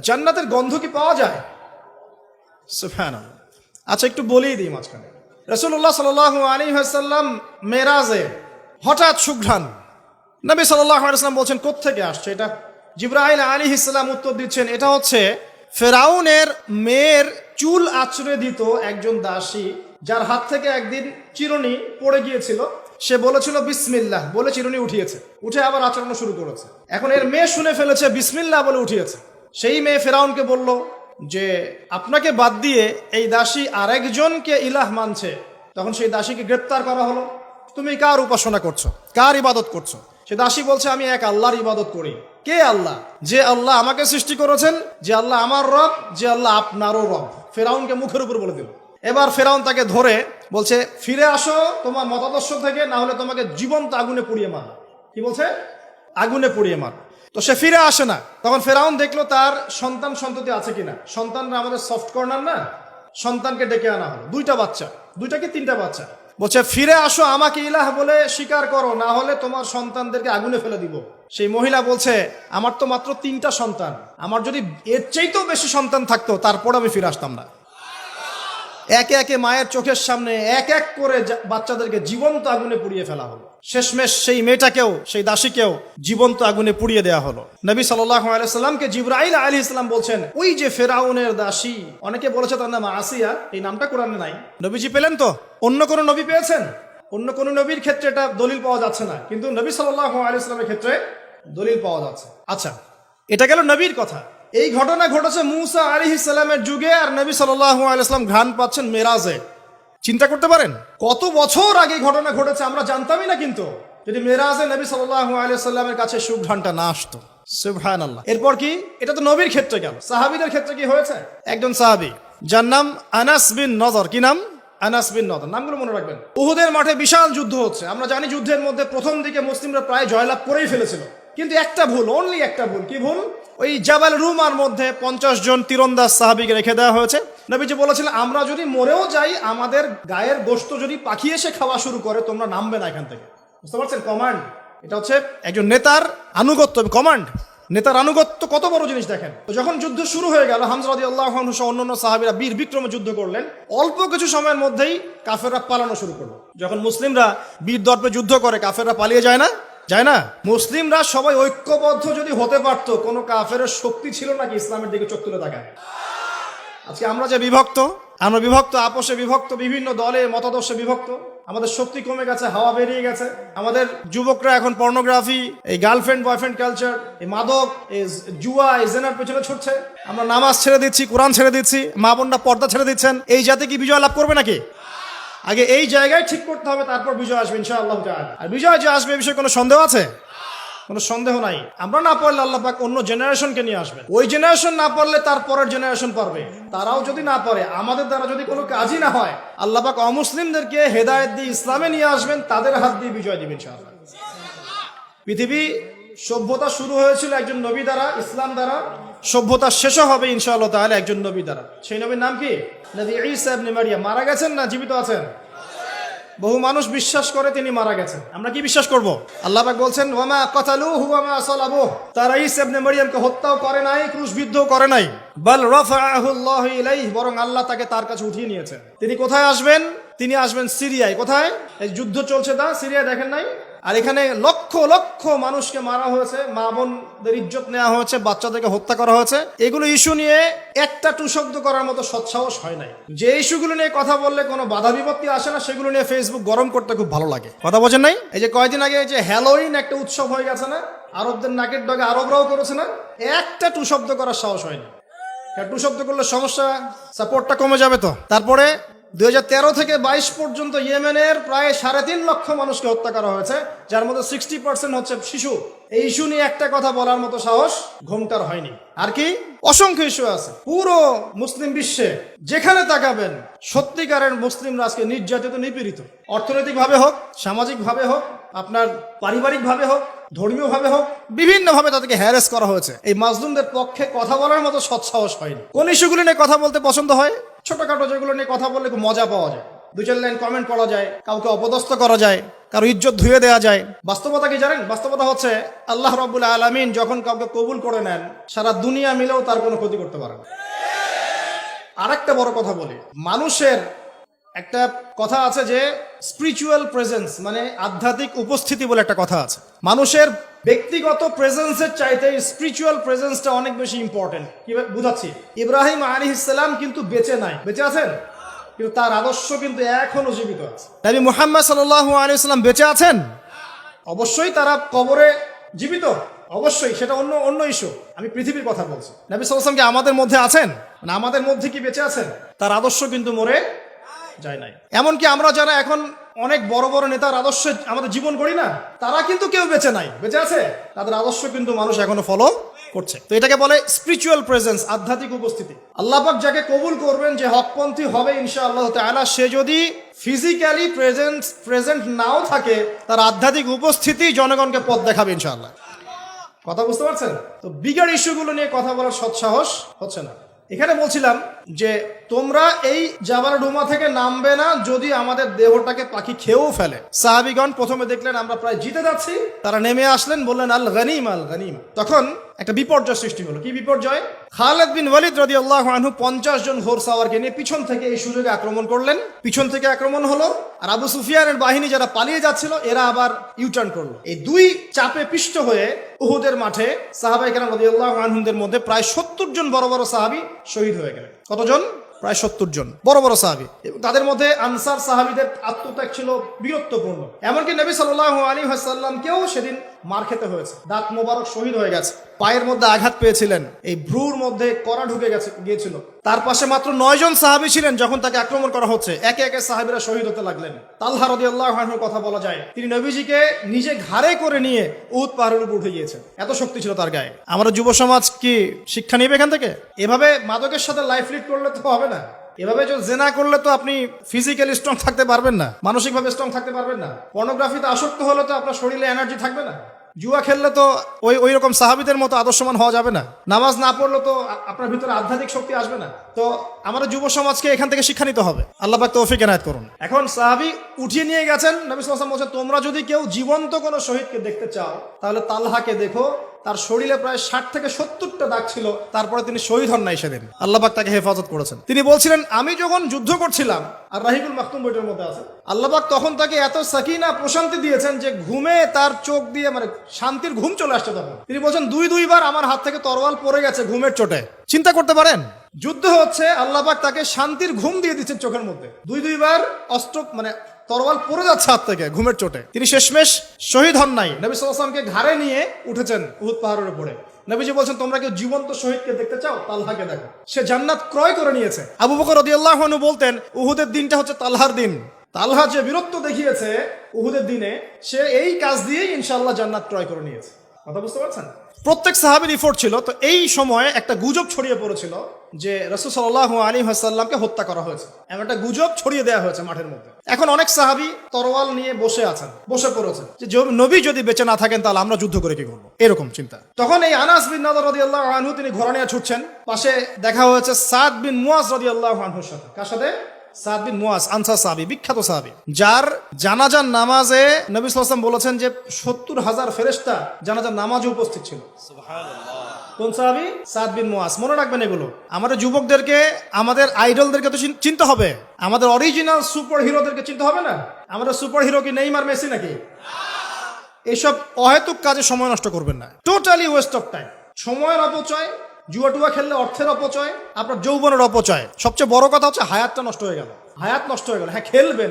জান্নাতের গন্ধ কি পাওয়া যায়? সুবহানাল্লাহ। আচ্ছা, একটু বলেই দিই মাঝখানে। রাসূলুল্লাহ সাল্লাল্লাহু আলাইহি ওয়াসাল্লাম মেরাজে হঠাৎ সুঘ্রাণ। নবী সাল্লাল্লাহু আলাইহি ওয়াসাল্লাম বলছেন কোত্থেকে আসছে এটা? জিবরাইল আলাইহিস সালাম উত্তর দিচ্ছেন, এটা হচ্ছে ফেরাউনের মেয়ের চুল আঁচড়ে দিত একজন দাসী, যার হাত থেকে একদিন চিরুনি পড়ে গিয়েছিল। সে বলেছিল বিসমিল্লাহ বলে চিরুনি উঠিয়েছে, উঠে আবার আচরণ শুরু করেছে। এখন এর মেয়ে শুনে ফেলেছে বিসমিল্লাহ বলে উঠিয়েছে। সেই মেয়ে ফেরাউনকে বলল যে আপনাকে বাদ দিয়ে এই দাসী আরেকজনকে ইলাহ মানছে। তখন সেই দাসীকে গ্রেপ্তার করা হলো। তুমি কার উপাসনা করছো, কার ইবাদত করছো? সে দাসী বলছে আমি এক আল্লাহর ইবাদত করি। কে আল্লাহ? যে আল্লাহ আমাকে সৃষ্টি করেছেন, যে আল্লাহ আমার রব, যে আল্লাহ আপনারও রব। ফেরাউনকে মুখের উপর বলে দিল। এবার ফেরাউন তাকে ধরে বলছে ফিরে আসো তোমার মতাদর্শ থেকে, না হলে তোমাকে জীবন্ত আগুনে পুড়িয়ে মার। কি বলছে? আগুনে পুড়িয়ে মার। তো সে ফিরে আসে না। তখন ফেরাউন দেখলো তার সন্তান সন্ততি আছে কিনা। সন্তানরা আমাদের সফট কর্নার না। সন্তানকে ডেকে আনা হলো, দুইটা বাচ্চা, দুইটা কি তিনটা বাচ্চা। বলছে ফিরে আসো, আমাকে ইলাহ বলে স্বীকার করো, না হলে তোমার সন্তানদেরকে আগুনে ফেলে দিব। সেই মহিলা বলছে আমার তো মাত্র 3টা সন্তান, আমার যদি এর চাইতেও বেশি সন্তান থাকতো তারপর আমি ফিরে আসতাম না। একে একে মায়ের চোখের সামনে এক এক করে বাচ্চাদেরকে জীবন্ত আগুনে পুড়িয়ে ফেলা হলো। শেষমেশ সেই মেয়েটাকেও, সেই দাসীকেও জীবন্ত আগুনে পুড়িয়ে দেওয়া হলো। নবী সাল্লাল্লাহু আলাইহি সাল্লামকে জিবরাইল আলাইহিস সালাম বলছেন ওই যে ফেরাউনের দাসী, অনেকে বলেছে তার নাম আসিয়া, এই নামটা কোরআনে নাই। নবীজি পেলেন তো? অন্য কোন নবী পেয়েছেন? অন্য কোন নবীর ক্ষেত্রে এটা দলিল পাওয়া যাচ্ছে না, কিন্তু নবী সাল্লাল্লাহু আলাইহি সাল্লামের ক্ষেত্রে দলিল পাওয়া যাচ্ছে। আচ্ছা, এটা গেল নবীর কথা। এই ঘটনা ঘটেছে মূসা আলাইহিস সালামের যুগে, আর নবী সাল্লাল্লাহু আলাইহি সাল্লাম ঘ্রাণ পাচ্ছেন মেরাজে। চিন্তা করতে পারেন কত বছর আগে ঘটনা ঘটেছে, আমরা জানতামই না। কিন্তু যদি মেরাজে নবী সাল্লাল্লাহু আলাইহি সাল্লামের কাছে সুঘ্রাণটা না আসতো। সুবহানাল্লাহ। এরপর কি? এটা তো নবীর ক্ষেত্রে গেল। সাহাবীদের ক্ষেত্রে কি হয়েছে? একজন সাহাবী যার নাম আনাস বিন নজর। কি নাম? আনাস বিন নজর। নামগুলো মনে রাখবেন। উহুদের মাঠে বিশাল যুদ্ধ হচ্ছে। আমরা জানি যুদ্ধের মধ্যে প্রথম দিকে মুসলিমরা প্রায় জয়লাভ করেই ফেলেছিল, কিন্তু একটা ভুল, অনলি একটা ভুল। কি ভুল? ওই জাবাল রুমার মধ্যে 50 জন তীরন্দাজ সাহাবীকে রেখে দেওয়া হয়েছে। নবীজি বলেছিলেন আমরা যদি মরেও যাই, আমাদের গায়ের গোশত যদি পাখি এসে খাওয়া শুরু করে, তোমরা নামবে না এখান থেকে। বুঝতে পারছেন? কমান্ড। এটা হচ্ছে একজন নেতার আনুগত্য। কমান্ড, নেতার আনুগত্য কত বড় জিনিস দেখেন। তো যখন যুদ্ধ শুরু হয়ে গেল, হামজা রাদিয়াল্লাহু আনহু সহ অন্যান্য সাহাবীরা বীর বিক্রমে যুদ্ধ করলেন। অল্প কিছু সময়ের মধ্যেই কাফেররা পালানো শুরু করলো। যখন মুসলিমরা বীর দর্পে যুদ্ধ করে, কাফেররা পালিয়ে যায় না? যায় না? মুসলিমরা সবাই ঐক্যবদ্ধ যদি হতে পারতো, কোনো কাফেরের শক্তি ছিল নাকি ইসলামের দিকে চোখ তুলে তাকায়? আজকে আমরা যে বিভক্ত, আমরা বিভক্ত, আপোষে বিভক্ত, বিভিন্ন দলে মতাদর্শে বিভক্ত। আমাদের শক্তি কমে গেছে, হাওয়া বেরিয়ে গেছে। আমাদের যুবকরা এখন পর্নোগ্রাফি, এই গার্লফ্রেন্ড বয়ফ্রেন্ড কালচার, এই মাদক, এই জুয়া, এই জেনার পেছনে ছুটছে। আমরা নামাজ ছেড়ে দিচ্ছি, কোরআন ছেড়ে দিচ্ছি, মা বোনরা পর্দা ছেড়ে দিচ্ছেন। এই জাতি কি বিজয় লাভ করবে নাকি? আগে এই জায়গায় ঠিক করতে হবে, তারপর বিজয় আসবে ইনশাআল্লাহ তাআলা। আর বিজয় যে আসবে, এই বিষয়ে কোনো সন্দেহ আছে? কোনো সন্দেহ নাই। আমরা না পারলে আল্লাহ পাক অন্য জেনারেশনকে নিয়ে আসবেন। ওই জেনারেশন না পারলে তার পরের জেনারেশন পারবে। তারাও যদি না পারে, আমাদের দ্বারা যদি কোনো কাজই না হয়, আল্লাহ পাক অমুসলিমদেরকে হেদায়েত দিয়ে ইসলামে নিয়ে আসবেন, তাদের হাত দিয়ে বিজয় দিবেন ইনশাআল্লাহ। পৃথিবী সভ্যতা শুরু হয়েছিল একজন নবী দ্বারা, ইসলাম দ্বারা। সভ্যতা শেষও হবে ইনশাআল্লাহ তাআলা একজন নবী দ্বারা। সেই নবীর নাম কি? নবী ঈসা ইবনে মারইয়াম। মারা গেছেন না জীবিত আছেন? বহু মানুষ বিশ্বাস করে তিনি মারা গেছেন। আমরা কি বিশ্বাস করব? আল্লাহ পাক বলছেন ওয়ামা কাতালুহু ওয়ামা সালাবুহু, তারা ঈসা ইবনে মারইয়ামকে হত্যাও করে নাই, ক্রুশবিদ্ধও করে নাই। বাল রাফাআহু আল্লাহু ইলাইহি, বরং আল্লাহ তাকে তার কাছে উঠিয়ে নিয়েছেন। তিনি কোথায় আসবেন? তিনি আসবেন সিরিয়ায়। কোথায়? এই যুদ্ধ চলছে তা সিরিয়ায়, দেখেন নাই? আর এখানে লক্ষ লক্ষ মানুষকে মারা হয়েছে, মা বোনদের ইজ্জত নেওয়া হয়েছে, বাচ্চাদেরকে হত্যা করা হয়েছে। এগুলো ইস্যু নিয়ে একটা টুশব্দ করার মতো সৎসাহস হয় নাই। যে ইস্যুগুলো নিয়ে কথা বললে কোনো বাধা বিপত্তি আসে না, সেগুলো নিয়ে ফেসবুক গরম করতে খুব ভালো লাগে। কথা বোঝেন নাই? এই যে কয়েকদিন আগে যে হ্যালোইন একটা উৎসব হয়ে গেছে না, আরবদের নাকের ডগে আরবরাও করেছে না, একটা টুশব্দ করার সাহস হয়নি। টুশব্দ করলে সমস্যা, সাপোর্টটা কমে যাবে। তো তারপরে 2013 থেকে 22 পর্যন্ত ইয়েমেনের প্রায় 3.5 লক্ষ মানুষকে হত্যা করা হয়েছে, যার মধ্যে 60% হচ্ছে শিশু। এই ইস্যু নিয়ে একটা কথা বলার মতো সাহস ঘোমটার হয়নি। আর কি অসংখ্য ইস্যু আছে পুরো মুসলিম বিশ্বে, যেখানে তাকাবেন সত্যিকারের মুসলিমরা আজকে নির্যাতিত, নিপীড়িত। অর্থনৈতিক ভাবে হোক, সামাজিক ভাবে হোক, আপনার পারিবারিক ভাবে হোক, ধর্মীয় ভাবে হোক, বিভিন্ন ভাবে তাদেরকে হ্যারাস করা হয়েছে। এই মাজলুমদের পক্ষে কথা বলার মতো সৎসাহস হয়নি। কোন ইস্যুগুলো নিয়ে কথা বলতে পছন্দ হয়? ছোটখাটো যেগুলো নিয়ে কথা বললে খুব মজা পাওয়া যায়, 2-4 লাইন কমেন্ট করা যায়, কাউকে অপদস্থ করা যায়, কারো ইজ্জত ধুয়ে দেওয়া যায়। বাস্তবতা কি জানেন? বাস্তবতা হচ্ছে আল্লাহ রাব্বুল আলামিন যখন কাউকে কবুল করে নেন, সারা দুনিয়া মিলেও তার কোনো ক্ষতি করতে পারে না। আরেকটা বড় কথা বলি, মানুষের একটা কথা আছে যে স্পিরিচুয়াল প্রেজেন্স, মানে আধ্যাত্মিক উপস্থিতি বলে একটা কথা আছে। মানুষের ব্যক্তিগত প্রেজেন্সের চাইতে স্পিরিচুয়াল প্রেজেন্সটা অনেক বেশি ইম্পর্টেন্ট। কিভাবে বুঝাচ্ছি? ইব্রাহিম আলাইহিস সালাম কিন্তু বেঁচে নাই, বেঁচে আছেন, কিন্তু তার আদর্শ কিন্তু এখনো জীবিত আছে। নবী মুহাম্মদ সাল্লাল্লাহু আলাইহি ওয়াসাল্লাম বেঁচে আছেন, অবশ্যই তারা কবরে জীবিত, অবশ্যই সেটা অন্য ইস্যু। আমি পৃথিবীর কথা বলছি। নবী সাল্লাল্লাহু আলাইহি ওয়াসাল্লাম কি আমাদের মধ্যে আছেন? মানে আমাদের মধ্যে কি বেঁচে আছেন? তার আদর্শ কিন্তু মরে যায় নাই। এমনকি আমরা যারা এখন অনেক বড় বড় নেতার আদর্শে আমাদের জীবন করি না, তারা কিন্তু কেউ বেঁচে নাই, বেঁচে আছে, তাদের আদর্শ কিন্তু মানুষ এখনো ফলো করছে। তো এটাকে বলে স্পিরিচুয়াল প্রেজেন্স, আধ্যাত্মিক উপস্থিতি। আল্লাহ পাক যাকে কবুল করবেন, যে হকপন্থী হবে ইনশাআল্লাহ তাআলা, সে যদি ফিজিক্যালি প্রেজেন্ট নাও থাকে, তার আধ্যাত্মিক উপস্থিতি জনগণকে পথ দেখাবে ইনশাআল্লাহ। কথা বুঝতে পারছেন? তো বিগার ইস্যুগুলো নিয়ে কথা বলার সৎসাহস হচ্ছে না। এখানে বলছিলাম যে তোমরা এই জাবাল ডুমা থেকে নামবে না যদি আমাদের দেহটাকে পাখি খেয়েও ফেলে। সাহাবীগণ প্রথমে দেখলেন আমরা প্রায় জিতে যাচ্ছি, তারা নেমে আসলেন, বললেন আল গনিম আল গনিম। তখন একটা বিপর্যয় সৃষ্টি হলো। কি বিপর্যয়? খালিদ বিন ওয়ালিদ রাদিয়াল্লাহু আনহু 50 জন ঘোড়সাওয়ারকে নিয়ে পিছন থেকে এই সুযোগে আক্রমণ করলেন। পিছন থেকে আক্রমণ হলো, আর আবু সুফিয়ানের বাহিনী যারা পালিয়ে যাচ্ছিল এরা আবার ইউটার্ন করলো। এই দুই চাপে পিষ্ট হয়ে উহুদের মাঠে সাহাবায়ে কেরাম রাদিয়াল্লাহু আনহুদের মধ্যে প্রায় 70 জন বড় বড় সাহাবী শহীদ হয়ে গেলেন। কতজন? প্রায় 70 জন বড় বড় সাহাবী। তাদের মধ্যে আনসার সাহাবীদের আত্মত্যাগ ছিল বীরত্বপূর্ণ। এমনকি নবী সাল্লাল্লাহু আলাইহি ওয়াসাল্লামকেও সেদিন মার খেতে হয়েছে। দাঁত মোবারক শহীদ হয়ে গেছে, পায়ের মধ্যে আঘাত পেয়েছিলেন, এই ভ্রুর মধ্যে কড়া ঢুকে গিয়েছিল। তার পাশে মাত্র 9 জন সাহাবী ছিলেন যখন তাকে আক্রমণ করা হচ্ছে। একে একে সাহাবীরা শহীদ হতে লাগলেন। তালহা রাদিয়াল্লাহু আনহুর কথা বলা যায়, তিনি নবীজিকে নিজে ঘাড়ে করে নিয়ে উহুদ পাহাড়ের উপর উঠে গিয়েছেন, এত শক্তি ছিল তার গায়ে। আমরা যুব সমাজ কি শিক্ষা নিবে এখান থেকে? এভাবে মাদকের সাথে লাইফ লিড করলে তো হবে না। এভাবে যদি জেনা করলে তো আপনি ফিজিক্যালি স্ট্রং থাকতে পারবেন না, মানসিকভাবে স্ট্রং থাকতে পারবেন না। পর্নোগ্রাফিতে আসক্ত হলে তো আপনার শরীরে এনার্জি থাকবে না। জুয়া খেললে তো ওই রকম সাহাবীদের মতো আদর্শমান হওয়া যাবে না। নামাজ না পড়লে তো আপনার ভিতরে আধ্যাত্মিক শক্তি আসবে না। তো আমাদের যুব সমাজকে এখান থেকে শিক্ষা নিতে হবে। আল্লাহ পাক তৌফিক এনায়েত করুন। এখন সাহাবী উঠিয়ে নিয়ে গেছেন। নবী সাল্লাল্লাহু আলাইহি ওয়াসাল্লাম বলেছেন, তোমরা যদি কেউ জীবন্ত কোনো শহীদকে দেখতে চাও তাহলে তালহাকে দেখো, তার শরীরে প্রায় 60 থেকে 70টা দাগ ছিল, তারপরে তিনি শহীদ হন নাই সেদিন। আল্লাহ পাক তাকে হেফাজত করেছেন। তিনি বলছিলেন, আমি যখন যুদ্ধ করছিলাম, আর রাহিকুল মাকতুম বইটার মধ্যে আছে, আল্লাহ পাক তখন তাকে এত সাকিনা প্রশান্তি দিয়েছেন যে ঘুমে তার চোখ দিয়ে মানে শান্তির ঘুম চলে আসছে। তখন তিনি বলছেন, দুইবার আমার হাত থেকে তরোয়াল পড়ে গেছে ঘুমের চোটে। চিন্তা করতে পারেন, যুদ্ধ হচ্ছে, আল্লাহ পাক তাকে শান্তির ঘুম দিয়ে দিচ্ছেন চোখের মধ্যে। দুইবার অস্ত্র মানে তরোয়াল পড়ে যাচ্ছে হাত থেকে ঘুমের চোটে। তিনি শেষমেশ শহীদ হন নাই। নবী সাল্লাল্লাহু আলাইহি ওয়াসাল্লামকে ঘাড়ে নিয়ে উঠেছেন উহুদ পাহাড়ের উপরে। নবীজি বলছেন, তোমরা কেউ জীবন্ত শহীদকে দেখতে চাও, তালহাকে দেখো, সে জান্নাত ক্রয় করে নিয়েছে। আবু বকর রাদিয়াল্লাহু আনহু বলতেন, উহুদের দিনটা হচ্ছে তালহার দিন। তালহা যে বীরত্ব দেখিয়েছে উহুদের দিনে, সে এই কাজ দিয়েই ইনশাআল্লাহ জান্নাত ক্রয় করে নিয়েছে। কথা বুঝতে পারছেন? প্রত্যেক সাহাবীর রিপোর্ট ছিল। তো এই সময়ে একটা গুজব ছড়িয়ে পড়েছিল যে রাসূল সাল্লাল্লাহু আলাইহি ওয়াসাল্লামকে হত্যা করা হয়েছে। এমন একটা গুজব ছড়িয়ে দেওয়া হয়েছে মাঠের মধ্যে। এখন অনেক সাহাবী তরোয়াল নিয়ে বসে পড়েছেন যে নবী যদি বেঁচে না থাকেন তাহলে আমরা যুদ্ধ করে কি করবো, এরকম চিন্তা। তখন এই আনাস বিন নাদর রাদিয়াল্লাহু আনহু তিনি ঘোড়া নিয়ে ছুটছেন। পাশে দেখা হয়েছে সাদ বিন মুয়াজ রাদিয়াল্লাহু আনহুর সাথে। কার সাথে? সাদ বিন মুয়াজ, আনসার সাহাবী, বিখ্যাত সাহাবী, যার জানাজার নামাজে নবী সাল্লাল্লাহু আলাইহি ওয়াসাল্লাম বলেছেন যে 70,000 ফেরেশতা জানাজার নামাজে উপস্থিত ছিল। সুবহানাল্লাহ। কোন সাহাবী? সাদ বিন মুয়াজ। মনে রাখবেন এগুলো। আমাদের যুবকদেরকে, আমাদের আইডলদেরকে তো চিনতে হবে, আমাদের অরিজিনাল সুপার হিরোদেরকে চিনতে হবে না। আমাদের সুপার হিরো কি নেইমার, মেসি নাকি? এইসব অহেতুক কাজে সময় নষ্ট করবেন না। টোটালি ওয়েস্ট অফ টাইম, সময়ের অপচয়। জুয়া খেললে অর্থের অপচয়, আপনার যৌবনের অপচয়। সবচেয়ে বড় কথা হচ্ছে হায়াতটা নষ্ট হয়ে গেল। হায়াত নষ্ট হয়ে গেল। হ্যাঁ, খেলবেন,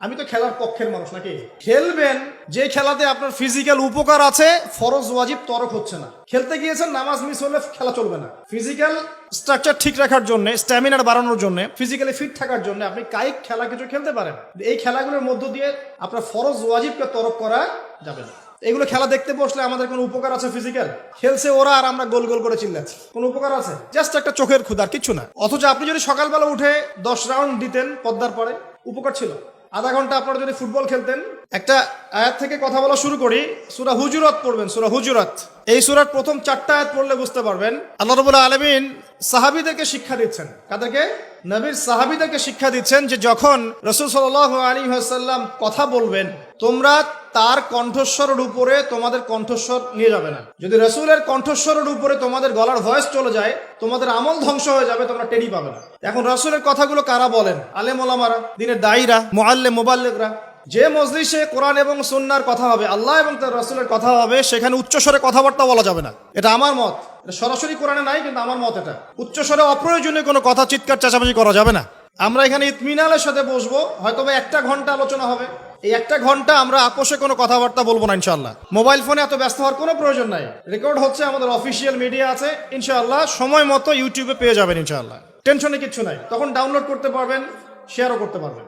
আমি তো খেলার পক্ষের মানুষ নাকি। খেলবেন যে খেলাতে আপনার ফিজিক্যাল উপকার আছে, ফরজ ওয়াজিব তরক হচ্ছে না। খেলতে গিয়েছেন, নামাজ মিস হলে খেলা চলবে না। ফিজিক্যাল স্ট্রাকচার ঠিক রাখার জন্য, স্ট্যামিনার বাড়ানোর জন্য, ফিজিক্যালি ফিট থাকার জন্য আপনি কায়িক খেলা কিছু খেলতে পারেন। এই খেলাগুলোর মধ্য দিয়ে আপনার ফরজ ওয়াজিবকে তরক করা যাবে না। এগুলো খেলা দেখতে বসলে আমাদের কোনো উপকার আছে? ফিজিক্যাল খেলছে ওরা আর আমরা গোল গোল করে চিল্লাচ্ছি, কোনো উপকার আছে? জাস্ট একটা চোখের ক্ষুধা, কিছু না। অথচ আপনি যদি সকালবেলা উঠে 10 রাউন্ড দিতেন পদ্মার পরে, উপকার ছিল। আধা ঘন্টা আপনারা যদি ফুটবল খেলতেন। একটা আয়াত থেকে কথা বলা শুরু করি। সূরা হুজুরাত পড়বেন, সূরা হুজুরাত। এই সূরার প্রথম 4টা আয়াত পড়লে বুঝতে পারবেন আল্লাহ রাব্বুল আলামিন সাহাবীদেরকে শিক্ষা দিচ্ছেন। কাদেরকে? নবীর সাহাবীদেরকে শিক্ষা দিচ্ছেন যে যখন রাসূল সাল্লাল্লাহু আলাইহি ওয়াসাল্লাম কথা বলবেন, তোমরা তার কণ্ঠস্বরের উপরে তোমাদের কণ্ঠস্বর নিয়ে যাবে না। যদি রাসূলের কণ্ঠস্বরের উপরে তোমাদের গলার ভয়েস চলে যায়, তোমাদের আমল ধ্বংস হয়ে যাবে, তোমরা টেরি পাবে না। এখন রাসূলের কথাগুলো কারা বলেন? আলেম ওলামারা, দ্বীনের দায়ীরা, মুআল্লিম, মুবাল্লিগরা। যে মজলিসে কোরআন এবং সুন্নাহর কথা হবে, আল্লাহ এবং তার রাসূলের কথা হবে, সেখানে উচ্চস্বরে কথাবার্তা বলা যাবে না। এটা আমার মত। এটা সরাসরি কোরআনে নাই, কিন্তু আমার মত এটা। উচ্চস্বরে অপ্রয়োজনীয় কোনো কথা চিৎকার চেঁচামেচি করা যাবে না। আমরা এখানে ইতমিনালের সাথে বসবো, হয়তো 1 ঘন্টা আলোচনা হবে। এই 1 ঘন্টা আমরা আপোষে কোনো কথাবার্তা বলবো না ইনশাআল্লাহ। মোবাইল ফোনে এত ব্যস্ত হওয়ার কোনো প্রয়োজন নাই। রেকর্ড হচ্ছে, আমাদের অফিসিয়াল মিডিয়া আছে ইনশাআল্লাহ, সময় মতো ইউটিউবে পেয়ে যাবেন ইনশাআল্লাহ। টেনশনে কিচ্ছু নাই। তখন ডাউনলোড করতে পারবেন, শেয়ারও করতে পারবেন।